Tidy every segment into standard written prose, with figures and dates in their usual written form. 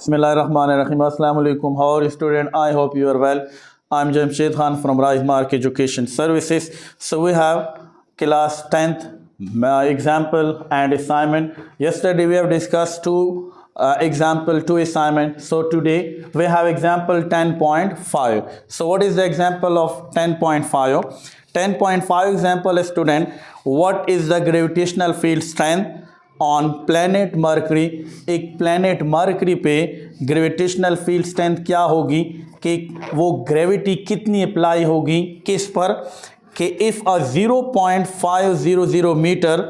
Bismillahirrahmanirrahim. Assalamu alaikum. How are you, student? I hope you are well. I'm Jamshed Khan from Rise Mark Education Services. So we have class 10th example and assignment. Yesterday we have discussed two two assignment. So today we have example 10.5. So what is the example of 10.5? 10.5 example, student, what is the gravitational field strength on planet mercury? एक planet mercury पे gravitational field strength क्या होगी, कि वो gravity कितनी apply होगी किस पर, कि इफ़ अ 0.500 मीटर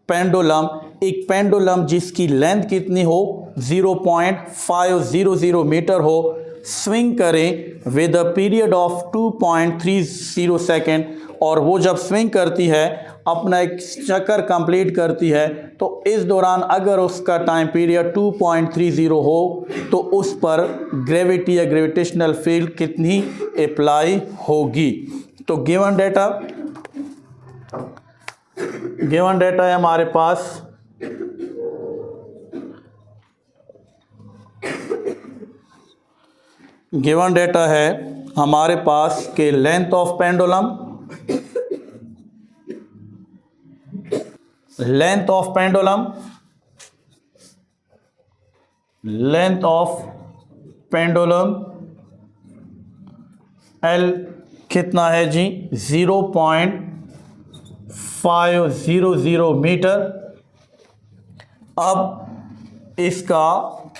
पेंडुलम, एक पेंडुलम जिसकी लेंथ कितनी हो 0.500 मीटर हो, स्विंग करें with a period of 2.30 second, और वो जब स्विंग करती है अपना एक चक्कर कंप्लीट करती है, तो इस दौरान अगर उसका टाइम पीरियड 2.30 हो तो उस पर ग्रेविटी या ग्रेविटेशनल फील्ड कितनी अप्लाई होगी। तो गिवन डेटा है हमारे पास, गिवन डेटा है हमारे पास के length of pendulum, length of pendulum L कितना है जी 0.500 मीटर। अब इसका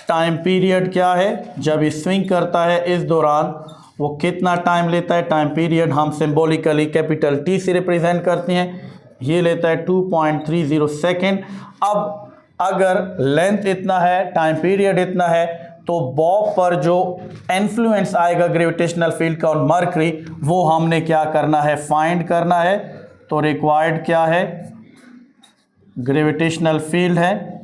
टाइम पीरियड क्या है, जब ये स्विंग करता है इस दौरान वो कितना टाइम लेता है, टाइम पीरियड हम सिंबॉलिकली कैपिटल T से रिप्रेजेंट करते हैं, ये लेता है 2.30 सेकेंड। अब अगर लेंथ इतना है, टाइम पीरियड इतना है, तो बॉब पर जो इन्फ्लुएंस आएगा ग्रेविटेशनल फील्ड का ऑन मरकरी, वो हमने क्या करना है, फाइंड करना है। तो रिक्वायर्ड क्या है, ग्रेविटेशनल फील्ड है,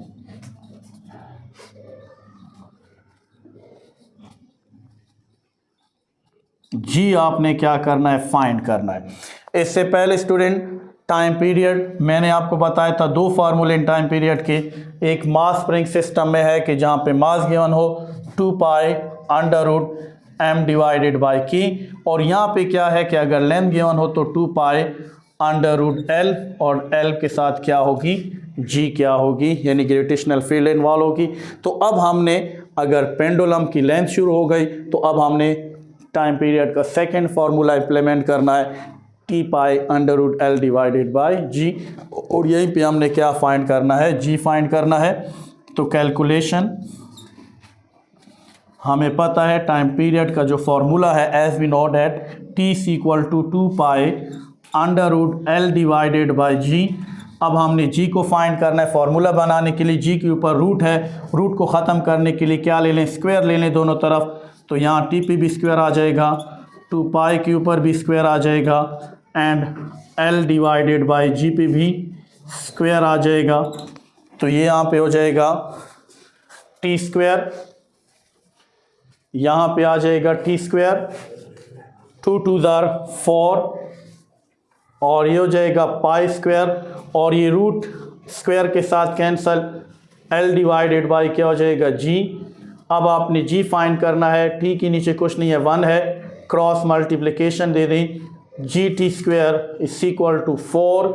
जी आपने क्या करना है, फाइंड करना है। इससे पहले स्टूडेंट टाइम पीरियड मैंने आपको बताया था, दो फार्मूले इन टाइम पीरियड के, एक मास स्प्रिंग सिस्टम में है कि जहाँ पे मास गिवन हो 2 पाई √m डिवाइडेड बाय की, और यहाँ पे क्या है कि अगर लेंथ गिवन हो तो 2 पाई √l, और l के साथ क्या होगी, g क्या होगी, यानी ग्रेविटेशनल फील्ड इन्वॉल्व होगी। तो अब हमने अगर पेंडुलम की लेंथ शुरू हो गई तो अब हमने टाइम पीरियड का सेकेंड फार्मूला इम्प्लीमेंट करना है, T pi √l divided by g, और यहीं पे हमने क्या फाइंड करना है, g फाइंड करना है। तो कैलकुलेशन हमें पता है टाइम पीरियड का जो फार्मूला है, as we know that T = 2 pi √l divided by g। अब हमने g को फाइंड करना है, फार्मूला बनाने के लिए g के ऊपर रूट है, रूट को ख़त्म करने के लिए क्या ले लें, स्क्वायर ले लें दोनों तरफ। तो यहाँ t पे भी स्क्वायर आ जाएगा, 2 पाई के ऊपर भी स्क्वायर आ जाएगा, and l divided by g पे भी स्क्वायर आ जाएगा। तो ये यहाँ पे हो जाएगा t स्क्वायर, यहाँ पे आ जाएगा t स्क्वायर, 2 2 4, और ये हो जाएगा पाई स्क्वायर, और ये रूट स्क्वायर के साथ कैंसल, l डिवाइडेड बाय क्या हो जाएगा, g। अब आपने g फाइंड करना है, t के नीचे कुछ नहीं है, 1 है, क्रॉस मल्टीप्लिकेशन दे दें, GT square = 4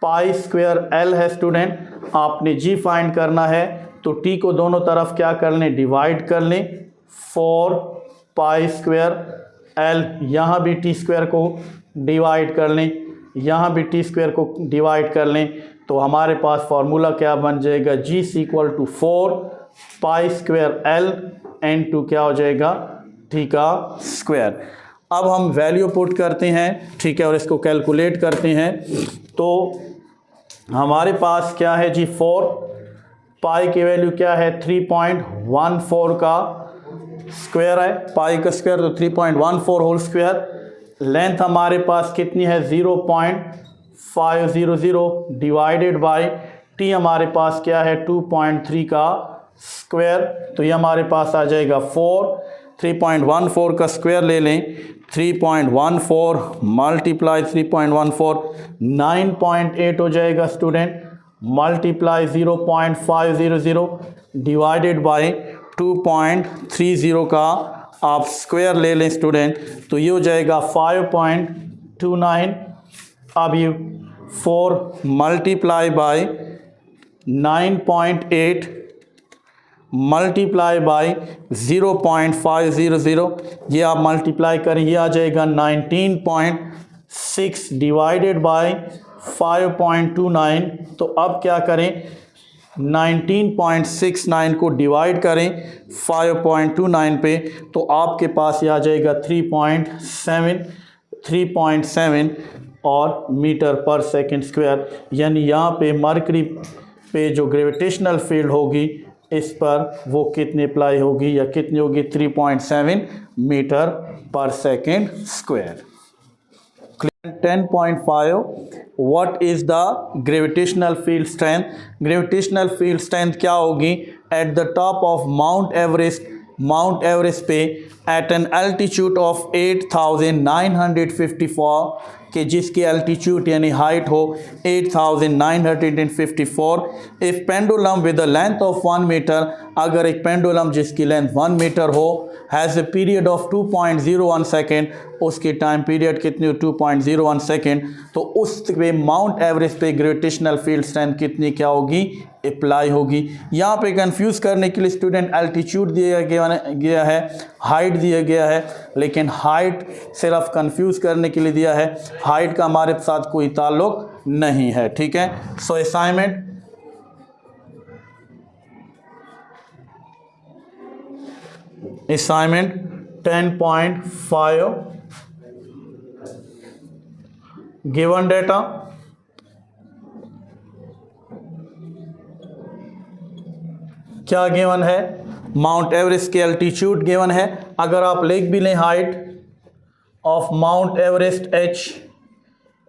pi square l है स्टूडेंट। आपने g फाइंड करना है तो t को दोनों तरफ क्या कर लें, डिवाइड कर लें, 4 पाई स्क्वायर l, यहाँ भी t स्क्वायर को डिवाइड कर लें, यहाँ भी t स्क्वायर को डिवाइड कर लें, तो हमारे पास फार्मूला क्या बन जाएगा, g = 4 pi square l into क्या हो जाएगा, t का स्क्वायर। अब हम वैल्यू पुट करते हैं, ठीक है, और इसको कैलकुलेट करते हैं। तो हमारे पास क्या है जी, 4 पाई की वैल्यू क्या है, 3.14 का स्क्वायर है, पाई का स्क्वायर तो 3.14 होल स्क्वायर। लेंथ हमारे पास कितनी है, 0.500 डिवाइडेड बाय टी हमारे पास क्या है, 2.3 का स्क्वायर। तो ये हमारे पास आ जाएगा 4, 3.14 का स्क्वायर ले लें, 3.14 मल्टीप्लाई 3.14 9.8 हो जाएगा स्टूडेंट, मल्टीप्लाई 0.500 डिवाइडेड बाय 2.30 का आप स्क्वायर ले लें स्टूडेंट, तो ये हो जाएगा 5.29। अब ये 4 मल्टीप्लाई बाय 9.8 मल्टीप्लाई बाय 0.500, ये आप मल्टीप्लाई करें, ये आ जाएगा 19.6 डिवाइडेड बाय 5.29। तो अब क्या करें, 19.69 को डिवाइड करें 5.29 पे, तो आपके पास ये आ जाएगा 3.7 और मीटर पर सेकंड स्क्वायर। यानी यहाँ पे मरकरी पे जो ग्रेविटेशनल फील्ड होगी इस पर वो कितनी अप्लाई होगी या कितनी होगी, 3.7 मीटर पर second square. 10.5 what is the gravitational field strength. Gravitational field strength क्या होगी at the top of Mount Everest पे एट एन एल्टीट्यूड ऑफ 8954 कि जिसकी एल्टीट्यूड यानी हाइट हो 8954। If pendulum with a length of 1 metre, अगर एक पेंडुलम जिसकी लेंथ 1 मीटर हो has a period of 2.01 second, उसकी टाइम पीरियड कितनी हो 2.01 सेकेंड, तो उस पे माउंट एवरेस्ट पे ग्रेविटेशनल फील्ड स्ट्रेंथ कितनी क्या होगी, अप्लाई होगी। यहाँ पे कंफ्यूज करने के लिए स्टूडेंट एल्टीट्यूड दिया गया है, हाइट दिया गया है, लेकिन हाइट सिर्फ कंफ्यूज करने के लिए दिया है, हाइट का हमारे साथ कोई ताल्लुक नहीं है। ठीक है, सो असाइनमेंट असाइनमेंट 10.5 गिवन डेटा क्या गिवन है, माउंट एवरेस्ट की एल्टीट्यूड गिवन है। अगर आप लिख भी लें height of Mount Everest H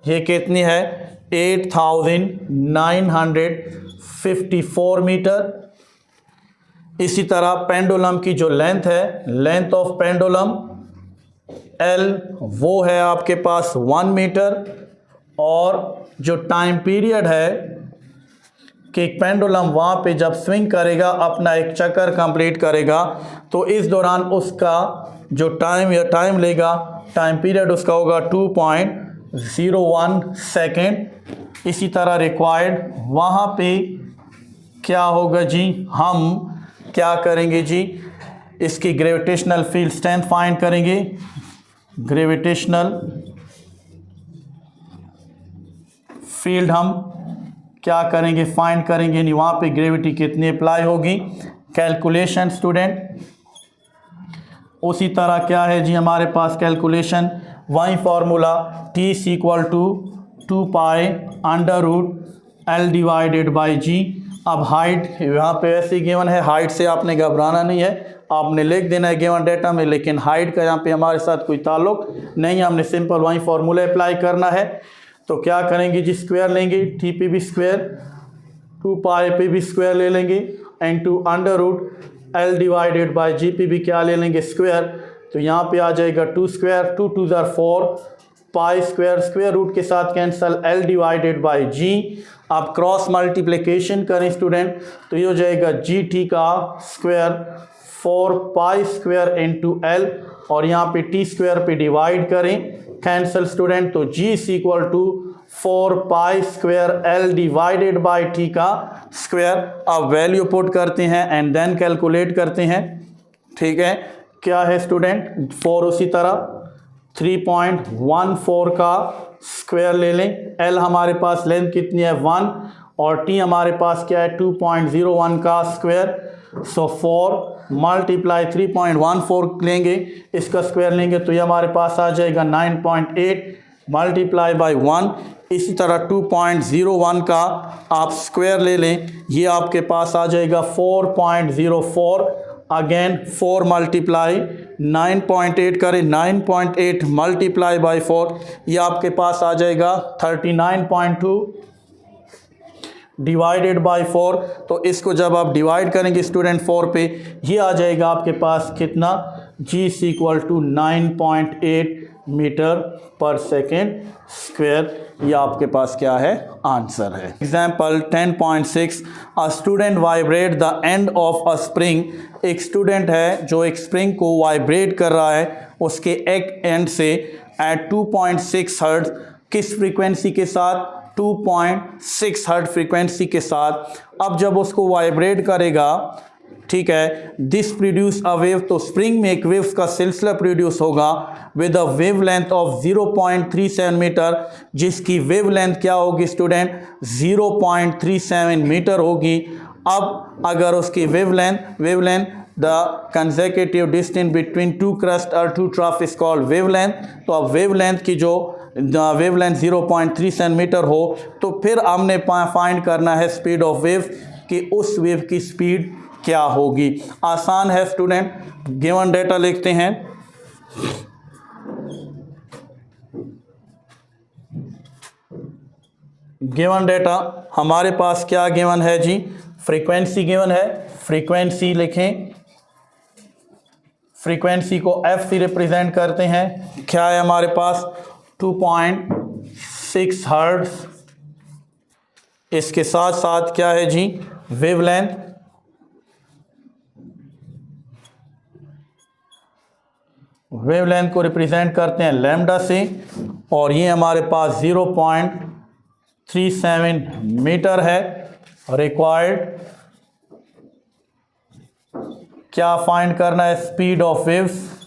ये कितनी है 8954 मीटर। इसी तरह पेंडुलम की जो लेंथ है, लेंथ ऑफ पेंडुलम एल वो है आपके पास 1 मीटर, और जो टाइम पीरियड है कि पेंडुलम वहाँ पे जब स्विंग करेगा अपना एक चक्कर कंप्लीट करेगा, तो इस दौरान उसका जो टाइम लेगा, टाइम पीरियड उसका होगा 2.01 सेकेंड। इसी तरह रिक्वायर्ड वहाँ पे क्या होगा जी, हम क्या करेंगे जी, इसकी ग्रेविटेशनल फील्ड स्ट्रेंथ फाइंड करेंगे। ग्रेविटेशनल फील्ड हम क्या करेंगे, फाइंड करेंगे, नहीं वहाँ पे ग्रेविटी कितनी अप्लाई होगी, कैलकुलेशन स्टूडेंट। उसी तरह क्या है जी हमारे पास कैलकुलेशन, वही formula T equal to 2 pi under root L divided by g. अब हाइट यहाँ पे वैसे गिवन है, हाइट से आपने घबराना नहीं है, आपने लिख देना है गिवन डेटा में, लेकिन हाइट का यहाँ पे हमारे साथ कोई ताल्लुक नहीं है, हमने सिंपल वही फार्मूला अप्लाई करना है। तो क्या करेंगे जी, स्क्वायर लेंगे, T P B square 2 pi P B square ले लेंगे and to under root L divided by G P B क्या ले लेंगे स्क्वायर। तो यहाँ पे आ जाएगा 2 square, 2 2 4 pi square, square root के साथ cancel L divided by g. आप क्रॉस मल्टीप्लिकेशन करें स्टूडेंट, तो ये हो जाएगा जी टी का square 4 pi square into L, और यहाँ पे टी स्क्वायर पे डिवाइड करें, कैंसल स्टूडेंट, तो g is equal to 4 pi square L divided by T का स्क्वायर। अब वैल्यू पुट करते हैं एंड देन कैलकुलेट करते हैं। ठीक है, क्या है स्टूडेंट 4, उसी तरह 3.14 का स्क्वायर ले लें, एल हमारे पास लेंथ कितनी है 1, और टी हमारे पास क्या है 2.01 का स्क्वायर। सो 4 मल्टीप्लाई 3.14 लेंगे, इसका स्क्वायर लेंगे तो ये हमारे पास आ जाएगा 9.8 मल्टीप्लाई बाई 1। इसी तरह 2.01 का आप स्क्वायर ले लें, ये आपके पास आ जाएगा 4.04। अगेन 4 मल्टीप्लाई 9.8 करें, 9.8 मल्टीप्लाई बाई 4, ये आपके पास आ जाएगा 39.2 डिवाइडेड बाई 4। तो इसको जब आप डिवाइड करेंगे स्टूडेंट 4 पे, ये आ जाएगा आपके पास कितना, जी इज इक्वल टू 9.8 मीटर पर सेकेंड स्क्वायर। ये आपके पास क्या है, आंसर है। Example 10.6 a student vibrate the end of a spring. एक स्टूडेंट है जो एक स्प्रिंग को वाइब्रेट कर रहा है उसके एक एंड से एट 2.6 हर्ट्ज। किस फ्रीक्वेंसी के साथ, 2.6 हर्ट्ज फ्रीक्वेंसी के साथ। अब जब उसको वाइब्रेट करेगा, ठीक है, दिस प्रोड्यूस अ वेव, तो स्प्रिंग में एक वेव्स का सिलसिला प्रोड्यूस होगा with a wave length of 0.37 metre, जिसकी वेव लेंथ क्या होगी स्टूडेंट, 0.37 मीटर होगी। अब अगर उसकी wave length the consecutive distance between two crest और two trough is called wave length. तो अब वेव लेंथ की जो वेव लेंथ 0.37 मीटर हो, तो फिर हमने फाइंड करना है स्पीड ऑफ वेव कि उस वेव की स्पीड क्या होगी। आसान है स्टूडेंट, गिवन डेटा लिखते हैं। गिवन डेटा हमारे पास क्या गिवन है जी, फ्रीक्वेंसी गिवन है। फ्रीक्वेंसी लिखें, फ्रीक्वेंसी को एफ से रिप्रेजेंट करते हैं। क्या है हमारे पास, 2.6 हर्ट्ज। इसके साथ साथ क्या है जी, वेवलेंथ, वेवलेंथ को रिप्रेजेंट करते हैं लैम्डा से, और ये हमारे पास 0.37 मीटर है। रिक्वायर्ड क्या फाइंड करना है, स्पीड ऑफ वेव्स,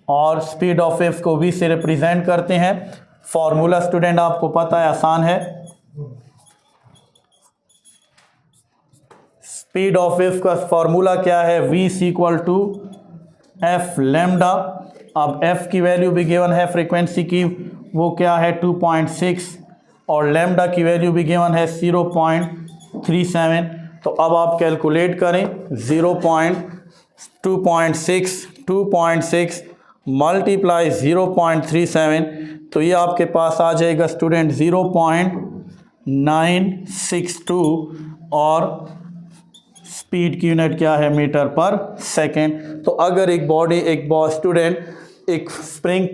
और स्पीड ऑफ वेव्स को v से रिप्रेजेंट करते हैं। फॉर्मूला स्टूडेंट आपको पता है, आसान है। स्पीड ऑफ वेव्स का फॉर्मूला क्या है, v equal to F lambda. अब f की वैल्यू भी गिवन है फ्रीक्वेंसी की, वो क्या है 2.6, और लैम्डा की वैल्यू भी गिवन है 0.37। तो अब आप कैलकुलेट करें, 2.6 मल्टीप्लाई 0.37, तो ये आपके पास आ जाएगा स्टूडेंट 0.962, और स्पीड की यूनिट क्या है, मीटर पर सेकेंड। तो अगर एक स्टूडेंट एक स्प्रिंग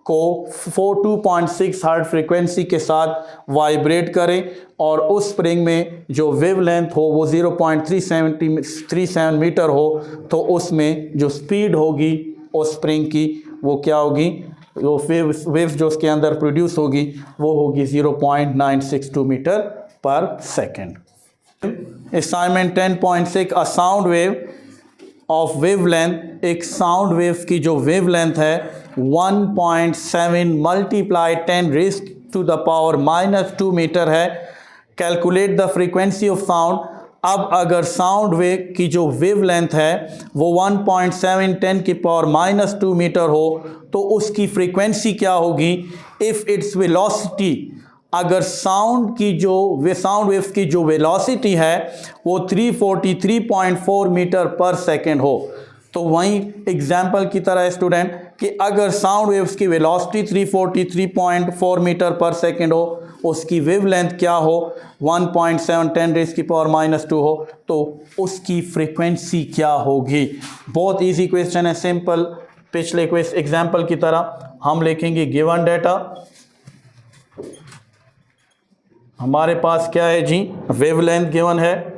को 2.6 हर्ट्ज फ्रीक्वेंसी के साथ वाइब्रेट करें और उस स्प्रिंग में जो वेवलेंथ हो वो 0.37 मीटर हो, तो उसमें जो स्पीड होगी उस स्प्रिंग की वो क्या होगी, वो वेव्स जो उसके अंदर प्रोड्यूस होगी वो होगी 0.962 मीटर पर second. Assignment 10.6 a sound wave of wavelength. एक साउंड वेव की जो वेवलेंथ है 1.7 multiply 10 raise to the power -2 metre है। Calculate the frequency of sound. अब अगर साउंड वेव की जो वेवलेंथ है वो 1.7 10 की पावर -2 मीटर हो, तो उसकी फ्रीक्वेंसी क्या होगी इफ़ इट्स वेलोसिटी। अगर साउंड वेव्स की जो वेलोसिटी है वो 343.4 मीटर पर सेकेंड हो। तो वहीं एग्जाम्पल की तरह स्टूडेंट कि अगर साउंड वेव्स की वेलोसिटी 343.4 मीटर पर सेकेंड हो, उसकी वेवलेंथ क्या हो 1.7 10 रेज़ की पावर -2 हो, तो उसकी फ्रीक्वेंसी क्या होगी। बहुत इजी क्वेश्चन है, सिंपल। पिछले एग्जाम्पल की तरह हम लिखेंगे गिवन डेटा। हमारे पास क्या है जी, वेवलेंथ गिवन है,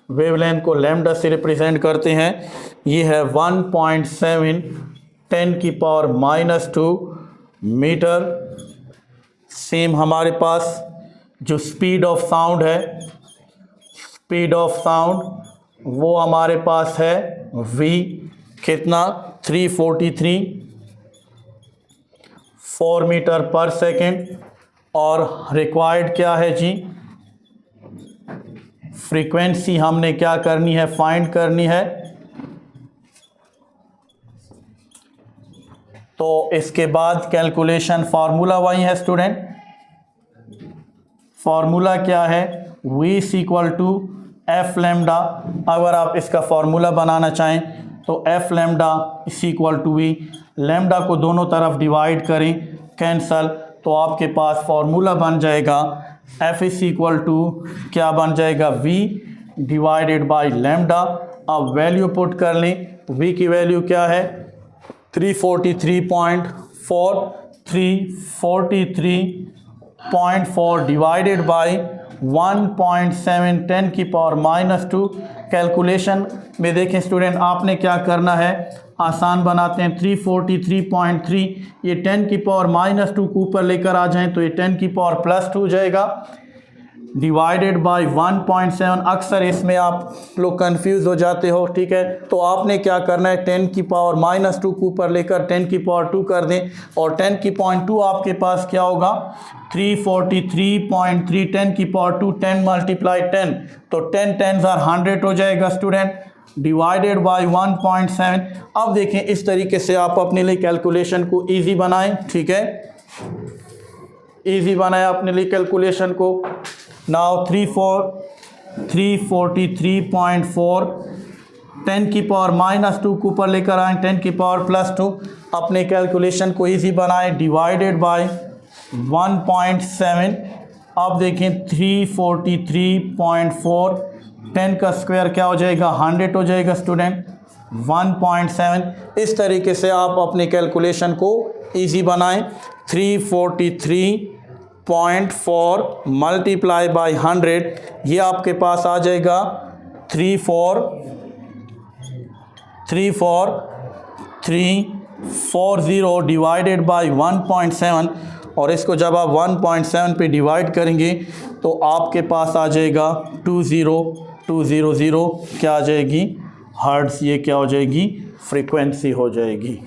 वेवलेंथ को लैम्डा से रिप्रेजेंट करते हैं। ये है 1.7 10 की पावर -2 मीटर। सेम हमारे पास जो स्पीड ऑफ साउंड है, स्पीड ऑफ साउंड वो हमारे पास है v कितना 343.4 मीटर पर सेकेंड। और रिक्वायर्ड क्या है जी, फ्रीक्वेंसी हमने क्या करनी है, फाइंड करनी है। तो इसके बाद कैलकुलेशन, फार्मूला वही है स्टूडेंट। फार्मूला क्या है, v equal to F lambda. अगर आप इसका फार्मूला बनाना चाहें तो F lambda equal to V, lambda को दोनों तरफ डिवाइड करें, कैंसल, तो आपके पास फार्मूला बन जाएगा एफ इक्वल टू क्या बन जाएगा, v डिवाइडेड बाय लैम्डा। अब वैल्यू पुट कर लें, v की वैल्यू क्या है 343.4, 343.4 डिवाइडेड बाय 1.7 10 की पावर -2। कैलकुलेशन में देखें स्टूडेंट, आपने क्या करना है, आसान बनाते हैं। 343.3 ये 10 की पावर -2 को ऊपर लेकर आ जाएं तो ये 10 की पावर +2 हो जाएगा, डिवाइडेड बाय 1.7। अक्सर इसमें आप लोग कंफ्यूज हो जाते हो, ठीक है। तो आपने क्या करना है, 10 की पावर -2 को ऊपर लेकर 10 की पावर 2 कर दें और 10 की पावर 2 आपके पास क्या होगा 343.3, 10 की पावर 2 10 मल्टीप्लाई 10 तो 10 10s आर 100 हो जाएगा स्टूडेंट, डिवाइडेड बाय 1.7। अब देखें इस तरीके से आप अपने लिए कैलकुलेशन को इजी बनाएं, ठीक है, इजी बनाएं अपने लिए कैलकुलेशन को। नाउ 343.4 10 की पावर -2 को ऊपर लेकर आए, 10 की पावर +2, अपने कैलकुलेशन को इजी बनाएं, डिवाइडेड बाय 1.7। अब देखें 343.4 10 का स्क्वायर क्या हो जाएगा 100 हो जाएगा स्टूडेंट, 1.7। इस तरीके से आप अपने कैलकुलेशन को इजी बनाएं। 343.4 मल्टीप्लाई बाय 100, ये आपके पास आ जाएगा 34340 डिवाइडेड बाय 1.7। और इसको जब आप 1.7 पे डिवाइड करेंगे तो आपके पास आ जाएगा 20200 क्या आ जाएगी हर्ट्ज़, ये क्या हो जाएगी फ्रीक्वेंसी हो जाएगी।